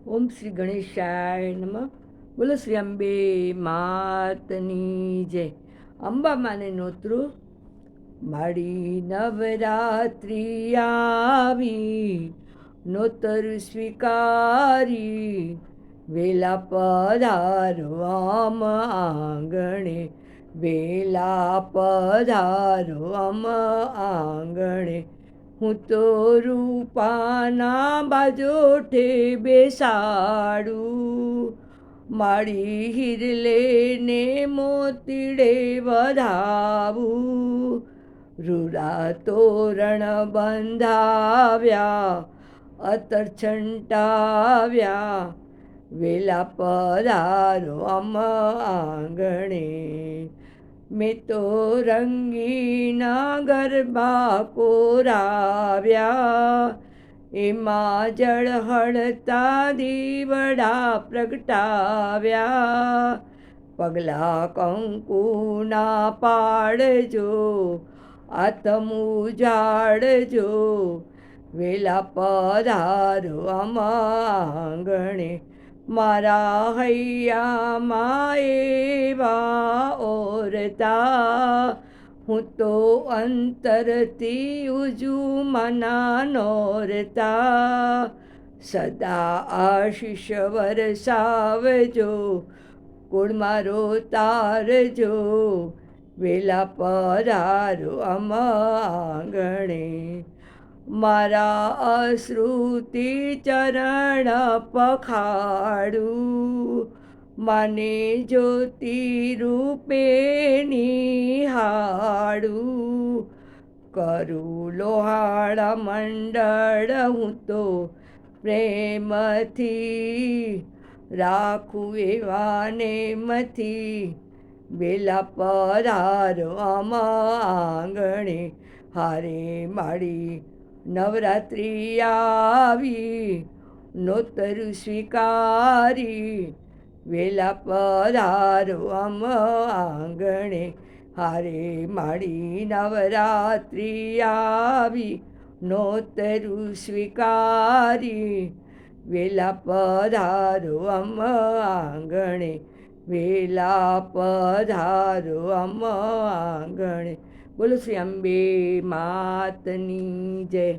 ઓમ શ્રી ગણેશાય નમઃ. બોલો શ્રી અંબે માતની જય. અંબા માને નોતરું માડી નવરાત્રિ આવી, નોતર સ્વીકારી, વેલા પધારો આમ આંગણે, વેલા પધારો આમ આંગણે. હું તો રૂપાના બાજોઠે બેસાડું, મારી હિરલે ને મોતીડે વધાવું. રૂડા તોરણ બંધાવ્યા, અત્તર છંટાવ્યા, વેલા પધારો આમ આંગણે. મેં તો રંગીના ગરબા કોરાવ્યા, એમાં જળહળતા દીવડા પ્રગટાવ્યા. પગલા કંકુના પાડજો, આતમ ઉજાડજો, વેલા પધારો આમ આંગણે. મારા હૈયામાં એવા ઓરતા, હું તો અંતરથી ઉજું મના નોરતા. સદા આશીષ વરસાવજો, કુળ મારો તારજો, વેલા પધારો આમ આંગણે. મારા અશ્રુતિ ચરણ પખાડું, માને જ્યોતિ રૂપે નિહાળું. કરું લોહાળા મંડળ હું તો પ્રેમથી, રાખું એવા નેમથી, વેલા પધારો આમ આંગણે. હારે માડી નવરાત્રિ આવી, નોતર સ્વીકારી, વેલા પધારો આમ આંગણે. હારે માડી નવરાત્રિ આવી, નોતર સ્વીકારી, વેલા પધારો આમ આંગણે, વેલા પધારો આમ આંગણે. બોલો શ્રી અંબે માતની જય.